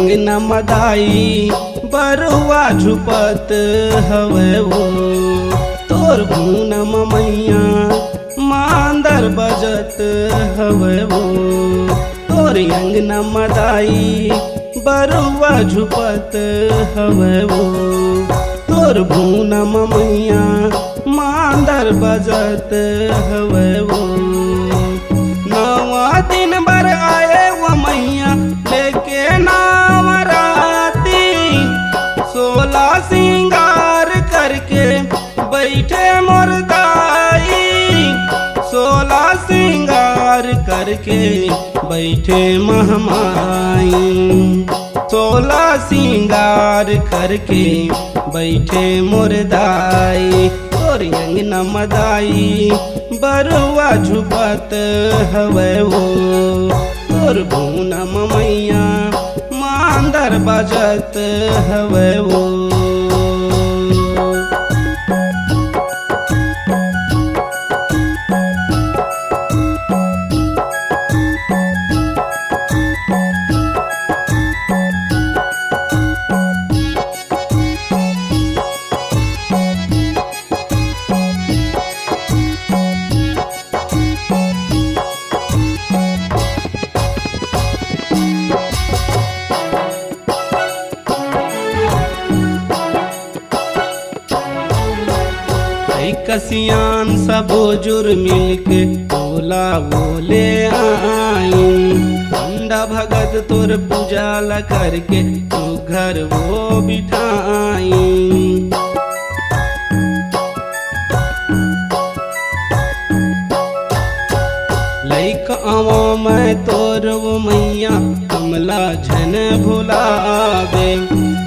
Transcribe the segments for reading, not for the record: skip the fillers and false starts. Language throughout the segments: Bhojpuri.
अंगना मदाई बरुआ झुपत हवे वो तोर भूनम मैया मांदर बजत हवे वो तोर अंगना मदाई बरुआ झुपत हवे वो तोर भूनम मैया मांदर बजत हवे वो नवा दिन बर आए वो मैया लेके नावराती 16 सिंगार करके बैठे मुर्दाई 16 सिंगार करके बैठे महमाई 16 सिंगार करके बैठे मुर्दाई तोर अंगना मदाई बरुआ झुपत हवे वो तोर भूनम मैया मांदर बजत हवे वो कसियान सबो जुर मिलके बोला बोले आई पंडा भगत तोर पूजा ला करके तू घर वो बिठाई लैक आवो मैं तोर वो मैया कमला झन भुलावे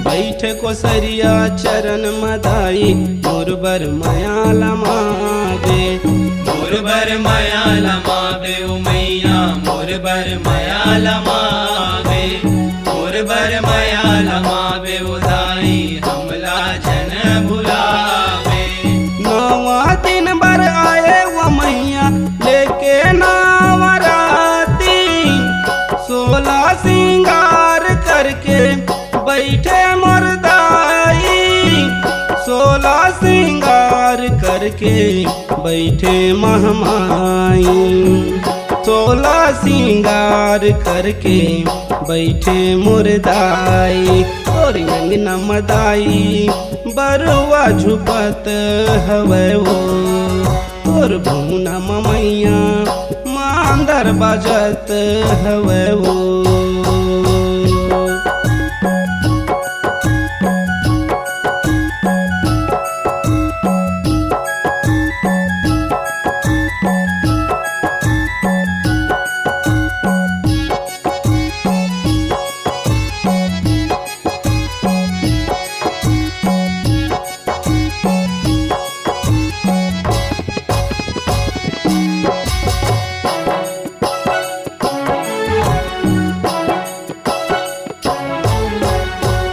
बैठ को सरिया चरण मदाई मोर बर माया लमावे मोर बर माया लमावे ओ मैया मोर बर माया लमावे मोर बर माया लमावे ओ दाई हमला जन भुलावे नवा दिन बर आए वो मैया लेके नावराती 16 सिंगार करके बैठे मुर्दाई 16 सिंगार करके बैठे महमाई 16 सिंगार करके बैठे मुर्दाई और अंगना मदाई बरुआ झुपत हवे वो और भूनम मैया मांदर बजत हवे वो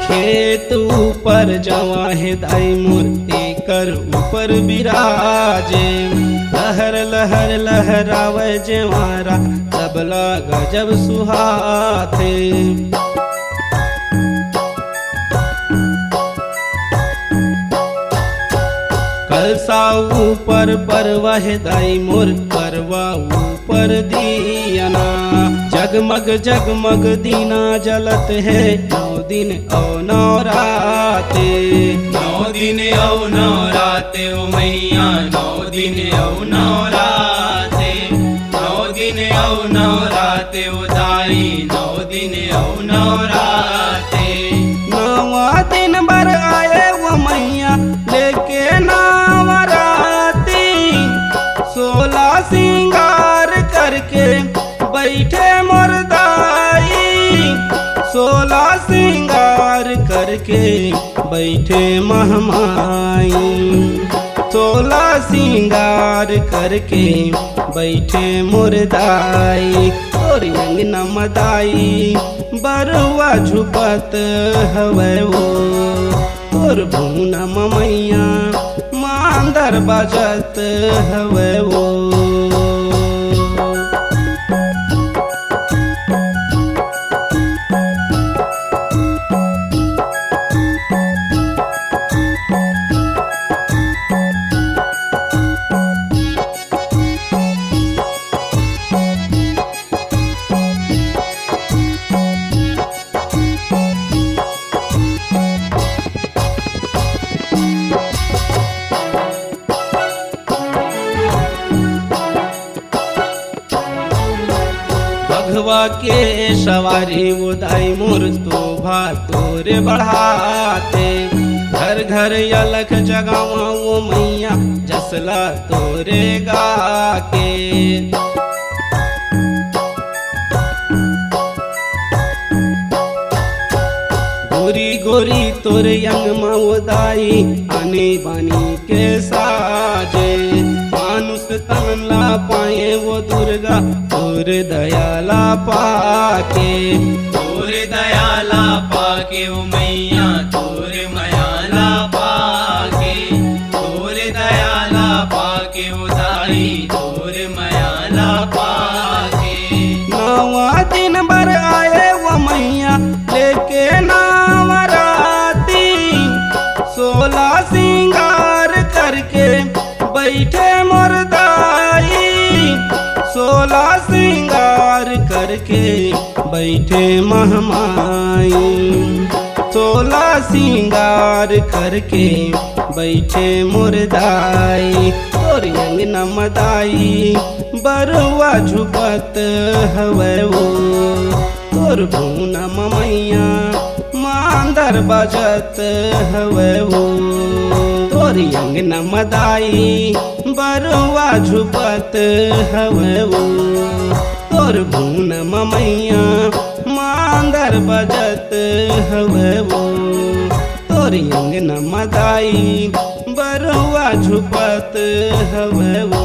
खेत ऊपर जवा है दाई मूर्ति कर ऊपर विराजे लहर लहर लहरावे जेवारा तबला गजब सुहाथे कलसा ऊपर परवा है दाई मोर परवा ऊपर दियाना जगमग जगमग दीना जलत है 9 दिन और 9 राते 9 दिन और 9 राते ओ मैया 9 दिन और 9 राते 9 दिन और 9 राते ओ दाई 9 दिन और 9 राते नवा दिन बर आए वो मैया लेके नावराती 16 सिंगार करके बैठे मुर्दाई 16 सिंगार करके बैठे महमाई 16 सिंगार करके बैठे मुर्दाई और अंगना मदाई बरुआ झुपत हवे वो और भूनम मैया मांदर बजत हवे वो दुआरी उदाई मोर शोभा तोरे बढ़ाते। घर घर अलख जगावा वो मैया जसला तोरे गाके। गोरी गोरी तोरे अंग मऊदाई आने बानी के साजे। मानुष तन ला पाए वो दुर्गा तोर दयाला पाके। तोर दयाला पाके ओ मैया तोर मयाला पाके। तोर दयाला पाके उदाई तोर मयाला पाके। नवा दिन भर आए वो मैया लेके नावराती। 16 सिंगार करके बैठे मुर्दाई। 16 सिंगार करके बैठे महमाई। 16 सिंगार करके बैठे मुर्दाई। तोर अंगना मदाई बरुआ झुपत हवे वो। तोर भूना मैया मांदर बजत हवे वो। तोर अंगना मदाई बरुआ झुपत हवे वो। तोर भूना मैया मांदर बजत हवे वो। तोर अंगना मदाई बरुआ झुपत हवे वो।